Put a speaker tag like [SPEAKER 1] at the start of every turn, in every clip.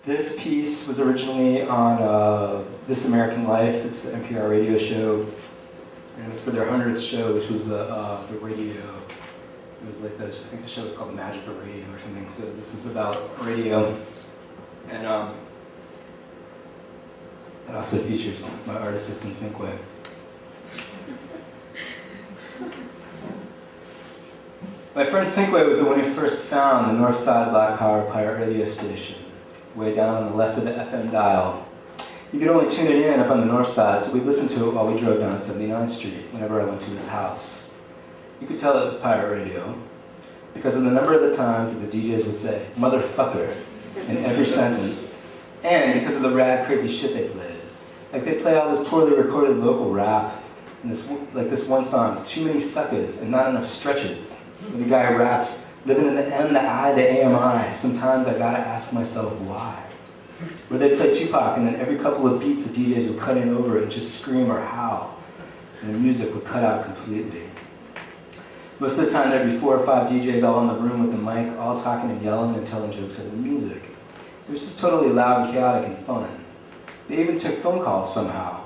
[SPEAKER 1] This piece was originally on This American Life. It's an NPR radio show, and it was for their 100th show, which was the radio. It was like I think the show was called The Magic of Radio or something. So this is about radio, and it also features my art assistant Sinquay. My friend Sinquay was the one who first found the North Side Black Power pirate radio station, way down on the left of the FM dial. You could only tune it in up on the north side, so we'd listen to it while we drove down 79th Street whenever I went to his house. You could tell it was pirate radio because of the number of the times that the DJs would say, "motherfucker," in every sentence, and because of the rad, crazy shit they played. Like they'd play all this poorly recorded local rap, and this one song, "Too Many Suckers and Not Enough Stretches," where the guy raps, "Living in the M, the I, the AMI, sometimes I gotta ask myself why." Where they'd play Tupac, and then every couple of beats the DJs would cut in over it and just scream or howl, and the music would cut out completely. Most of the time there'd be 4 or 5 DJs all in the room with the mic, all talking and yelling and telling jokes over the music. It was just totally loud and chaotic and fun. They even took phone calls somehow.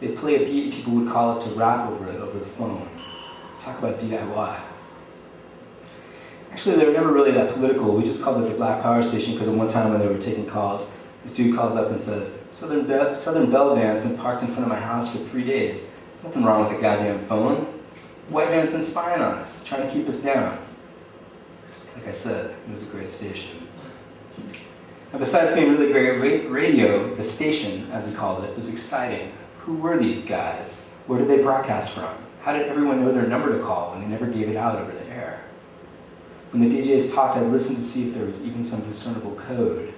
[SPEAKER 1] They'd play a beat and people would call up to rap over it over the phone. Talk about DIY. Actually, they were never really that political. We just called it the Black Power Station because at one time when they were taking calls, this dude calls up and says, Southern Bell van's been parked in front of my house for 3 days. There's nothing wrong with the goddamn phone. The white man's been spying on us, trying to keep us down. Like I said, it was a great station. And besides being really great radio, the station, as we called it, was exciting. Who were these guys? Where did they broadcast from? How did everyone know their number to call when they never gave it out over the air? When the DJs talked, I'd listen to see if there was even some discernible code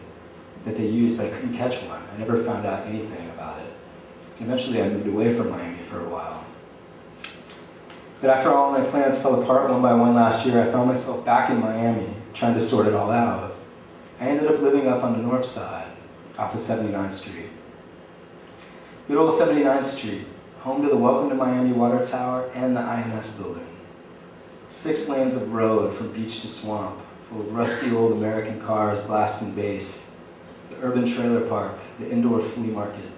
[SPEAKER 1] that they used, but I couldn't catch one. I never found out anything about it. Eventually, I moved away from Miami for a while. But after all my plans fell apart one by one last year, I found myself back in Miami, trying to sort it all out. I ended up living up on the north side, off of 79th Street. Good old 79th Street, home to the Welcome to Miami Water Tower and the INS building. 6 lanes of road from beach to swamp, full of rusty old American cars blasting bass, the urban trailer park, the indoor flea market,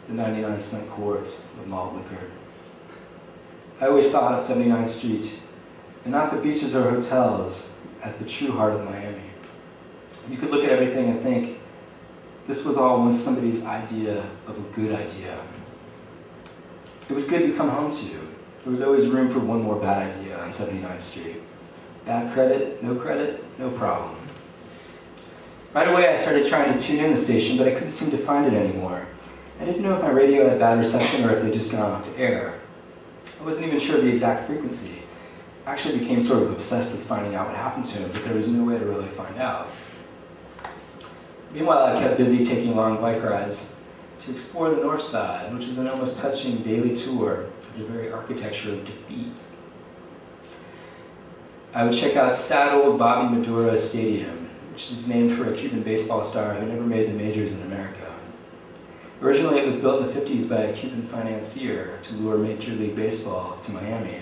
[SPEAKER 1] the 99-cent quart of malt liquor. I always thought of 79th Street, and not the beaches or hotels, as the true heart of Miami. You could look at everything and think, this was all once somebody's idea of a good idea. It was good to come home to. There was always room for one more bad idea on 79th Street. Bad credit, no problem. Right away I started trying to tune in the station, but I couldn't seem to find it anymore. I didn't know if my radio had bad reception or if they'd just gone off the air. I wasn't even sure of the exact frequency. I actually became sort of obsessed with finding out what happened to him, but there was no way to really find out. Meanwhile, I kept busy taking long bike rides to explore the north side, which was an almost touching daily tour of the very architecture of defeat. I would check out sad old Bobby Maduro Stadium, which is named for a Cuban baseball star who never made the majors in America. Originally, it was built in the 50s by a Cuban financier to lure Major League Baseball to Miami.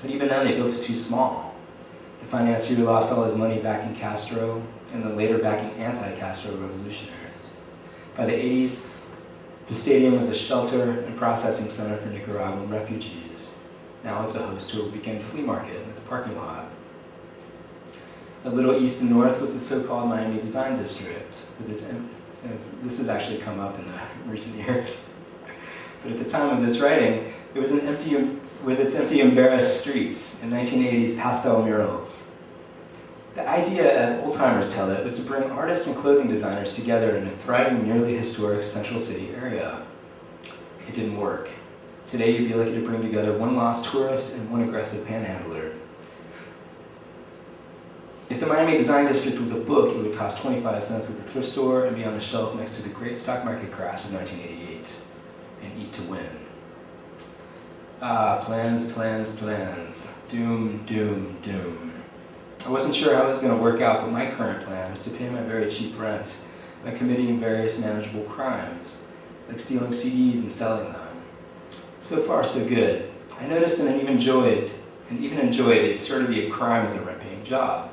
[SPEAKER 1] But even then, they built it too small. The financier lost all his money backing Castro, and then later backing anti-Castro revolutionaries. By the 80s, the stadium was a shelter and processing center for Nicaraguan refugees. Now it's a host to a weekend flea market in its parking lot. A little east and north was the so-called Miami Design District, with its this has actually come up in recent years. But at the time of this writing, it was with its empty, embarrassed streets and 1980s pastel murals. The idea, as old-timers tell it, was to bring artists and clothing designers together in a thriving, nearly historic Central City area. It didn't work. Today, you'd be lucky to bring together one lost tourist and one aggressive panhandler. If the Miami Design District was a book, it would cost 25 cents at the thrift store and be on a shelf next to the great stock market crash of 1988, and eat to win. Ah, plans, plans, plans. Doom, doom, doom. I wasn't sure how it was going to work out, but my current plan was to pay my very cheap rent by committing various manageable crimes, like stealing CDs and selling them. So far, so good. I noticed and even enjoyed the absurdity of crime as a rent-paying job.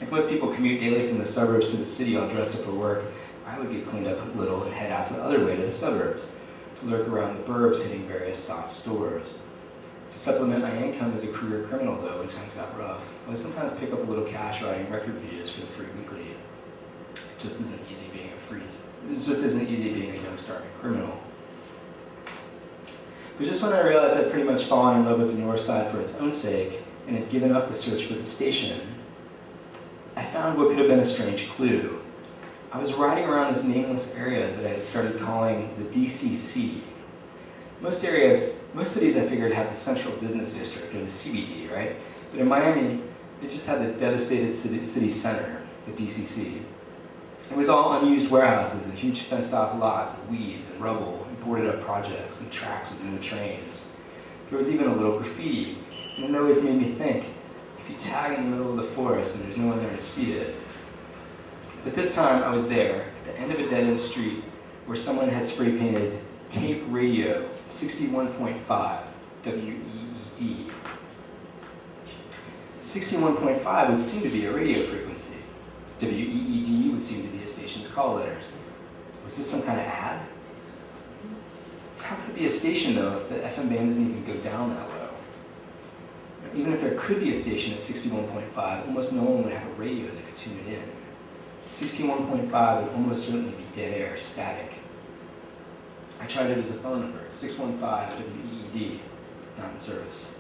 [SPEAKER 1] I Like most people commute daily from the suburbs to the city all dressed up for work, I would get cleaned up a little and head out the other way to the suburbs, to lurk around the burbs hitting various soft stores. To supplement my income as a career criminal, though, when times got rough, I would sometimes pick up a little cash writing record videos for the Free Weekly. It just isn't easy being a young starving criminal. But just when I realized I'd pretty much fallen in love with the North Side for its own sake, and had given up the search for the station, I found what could have been a strange clue. I was riding around this nameless area that I had started calling the DCC. Most cities I figured had the Central Business District, or the CBD, right? But in Miami, it just had the devastated city center, the DCC. It was all unused warehouses and huge fenced-off lots of weeds and rubble and boarded-up projects and tracks with no trains. There was even a little graffiti, and it always made me think, if you tag in the middle of the forest and there's no one there to see it. But this time I was there, at the end of a dead-end street, where someone had spray-painted tape radio 61.5 WEED. 61.5 would seem to be a radio frequency. WEED would seem to be a station's call letters. Was this some kind of ad? How could it be a station, though, if the FM band doesn't even go down that low? Even if there could be a station at 61.5, almost no one would have a radio that could tune it in. 61.5 would almost certainly be dead air, static. I tried it as a phone number, 615 WEED, not in service.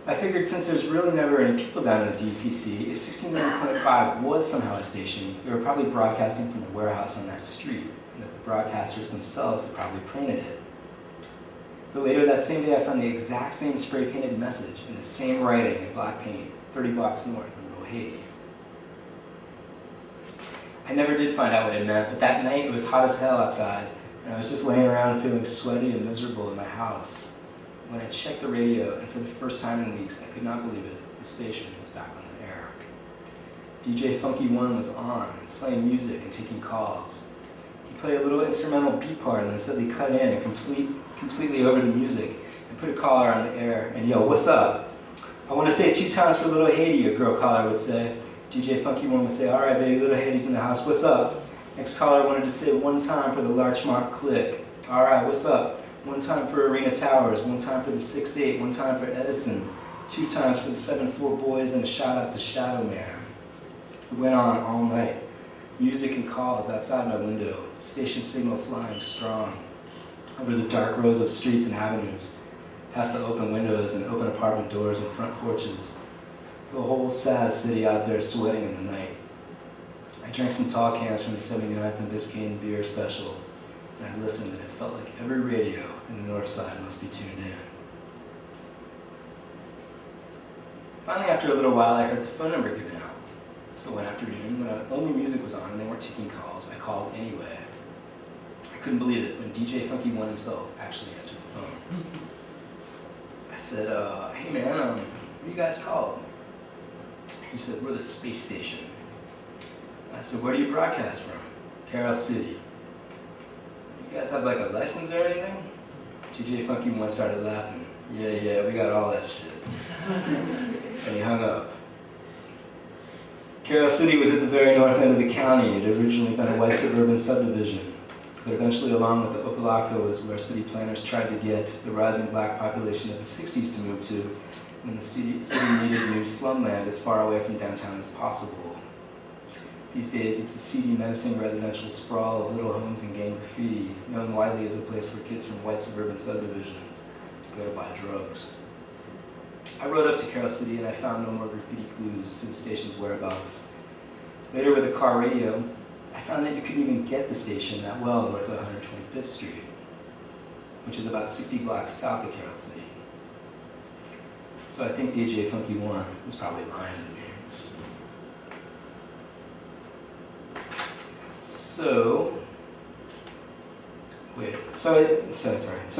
[SPEAKER 1] I figured since there's really never any people down in the DCC, if 69.5 was somehow a station, they were probably broadcasting from a warehouse on that street, and that the broadcasters themselves had probably printed it. But later that same day, I found the exact same spray-painted message in the same writing in black paint, 30 blocks north of Little Haiti. I never did find out what it meant, but that night it was hot as hell outside, and I was just laying around feeling sweaty and miserable in my house. When I checked the radio, and for the first time in weeks, I could not believe it, the station was back on the air. DJ Funky One was on, playing music and taking calls. He played a little instrumental beat part and then suddenly cut in and completely over the music and put a caller on the air and yell, "What's up? I want to say 2 times for Little Haiti," a girl caller would say. DJ Funky One would say, "All right, baby, Little Haiti's in the house. What's up?" Next caller wanted to say 1 time for the Larchmont Click. "All right, what's up? 1 time for Arena Towers, 1 time for the 6-8, 1 time for Edison, 2 times for the 7-4 boys, and a shout out to Shadow Man." It went on all night. Music and calls outside my window, the station signal flying strong, over the dark rows of streets and avenues, past the open windows and open apartment doors and front porches. The whole sad city out there sweating in the night. I drank some tall cans from the 79th and Biscayne beer special, and I listened, and it felt like every radio in the North Side must be tuned in. Finally, after a little while, I heard the phone number given out. So one afternoon, when only music was on and they weren't taking calls, I called anyway. I couldn't believe it when DJ Funky One himself actually answered the phone. I said, "Hey man, what you guys called?" He said, "We're the space station." I said, "Where do you broadcast from?" "Carroll City." "You guys have like a license or anything?" DJ Funky One started laughing. Yeah, we got all that shit." And he hung up. Carroll City was at the very north end of the county. It had originally been a white suburban subdivision, but eventually, along with the Opelika, was where city planners tried to get the rising black population of the 60s to move to, when the city needed new slumland as far away from downtown as possible. These days, it's a seedy, menacing residential sprawl of little homes and gang graffiti, known widely as a place for kids from white suburban subdivisions to go to buy drugs. I rode up to Carroll City and I found no more graffiti clues to the station's whereabouts. Later, with a car radio, I found that you couldn't even get the station that well north of 125th Street, which is about 60 blocks south of Carroll City. So I think DJ Funky One was probably lying to me. So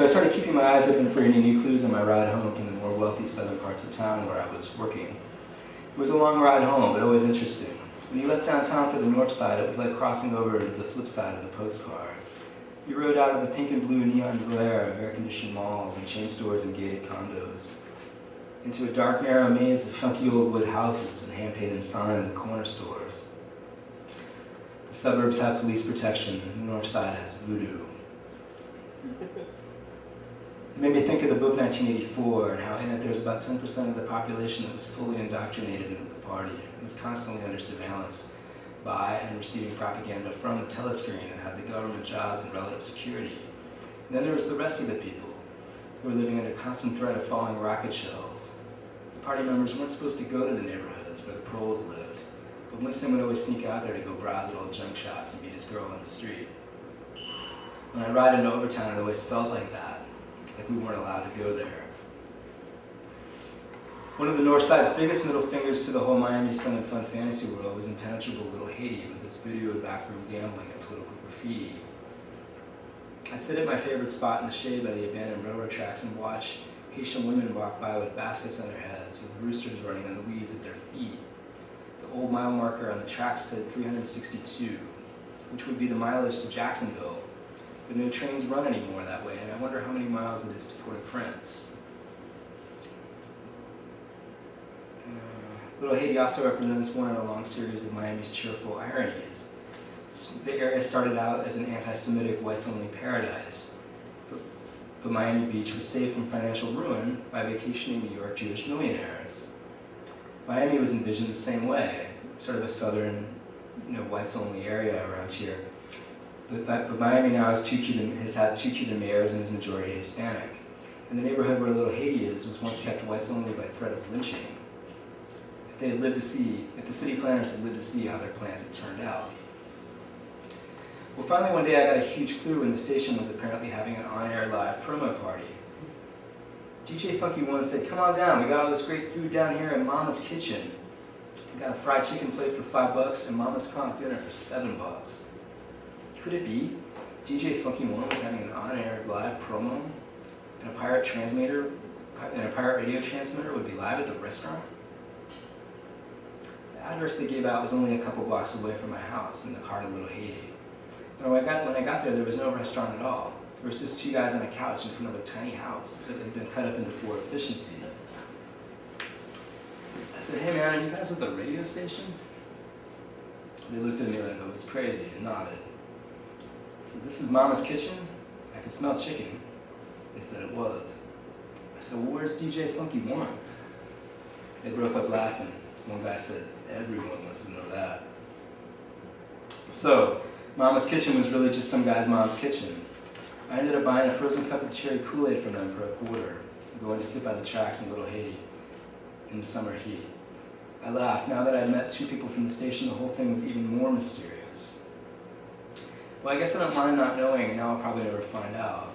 [SPEAKER 1] I started keeping my eyes open for any new clues on my ride home from the more wealthy southern parts of town where I was working. It was a long ride home, but always interesting. When you left downtown for the north side, it was like crossing over to the flip side of the postcard. You rode out of the pink and blue neon glare of air-conditioned malls and chain stores and gated condos. into a dark, narrow maze of funky old wood houses and hand-painted signs and corner stores. The suburbs have police protection, and the north side has voodoo. It made me think of the book 1984 and how in it there's about 10% of the population that was fully indoctrinated into the party. It was constantly under surveillance by and receiving propaganda from the telescreen and had the government jobs and relative security. And then there was the rest of the people who were living under constant threat of falling rocket shells. The party members weren't supposed to go to the neighborhoods where the proles lived, but Winston would always sneak out there to go browse at old junk shops and meet his girl on the street. When I ride into Overtown, it always felt like that, like we weren't allowed to go there. One of the North Side's biggest middle fingers to the whole Miami Sun and Fun fantasy world was impenetrable Little Haiti with its video of backroom gambling and political graffiti. I'd sit at my favorite spot in the shade by the abandoned railroad tracks and watch Haitian women walk by with baskets on their heads, with roosters running on the weeds at their feet. The old mile marker on the track said 362, which would be the mileage to Jacksonville, but no trains run anymore that way, and I wonder how many miles it is to Port-au-Prince. Little Haiti also represents one in a long series of Miami's cheerful ironies. The area started out as an anti-Semitic whites-only paradise, but Miami Beach was saved from financial ruin by vacationing New York Jewish millionaires. Miami was envisioned the same way, sort of a southern, whites-only area around here. But Miami now has had two Cuban mayors and is majority Hispanic. And the neighborhood where Little Haiti is was once kept whites-only by threat of lynching. If the city planners had lived to see how their plans had turned out. Well, finally one day I got a huge clue when the station was apparently having an on-air live promo party. DJ Funky One said, "Come on down, we got all this great food down here in Mama's Kitchen. We got a fried chicken plate for $5 and Mama's conch dinner for $7. Could it be? DJ Funky One was having an on-air live promo, and a pirate radio transmitter would be live at the restaurant? The address they gave out was only a couple blocks away from my house in the heart of Little Haiti. And when I got there was no restaurant at all. There was just two guys on a couch in front of a tiny house that had been cut up into 4 efficiencies. I said, "Hey man, are you guys at the radio station?" They looked at me like I was crazy and nodded. I said, "This is Mama's Kitchen? I can smell chicken." They said it was. I said, "Well, where's DJ Funky One?" They broke up laughing. One guy said, "Everyone wants to know that." So, Mama's Kitchen was really just some guy's mom's kitchen. I ended up buying a frozen cup of cherry Kool-Aid from them for $1, and going to sit by the tracks in Little Haiti in the summer heat. I laughed. Now that I'd met 2 people from the station, the whole thing was even more mysterious. Well, I guess I don't mind not knowing, and now I'll probably never find out,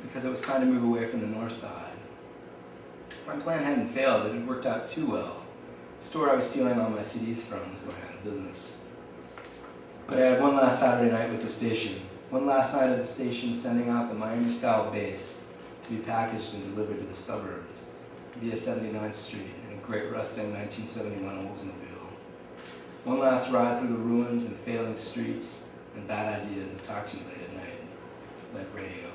[SPEAKER 1] because it was time to move away from the north side. My plan hadn't failed, it had worked out too well. The store I was stealing all my CDs from was going out of business. But I had one last Saturday night with the station. One last night at the station sending out the Miami-style bass to be packaged and delivered to the suburbs via 79th Street in a great rusting 1971 Oldsmobile. One last ride through the ruins and failing streets and bad ideas that talk to you late at night, like radio.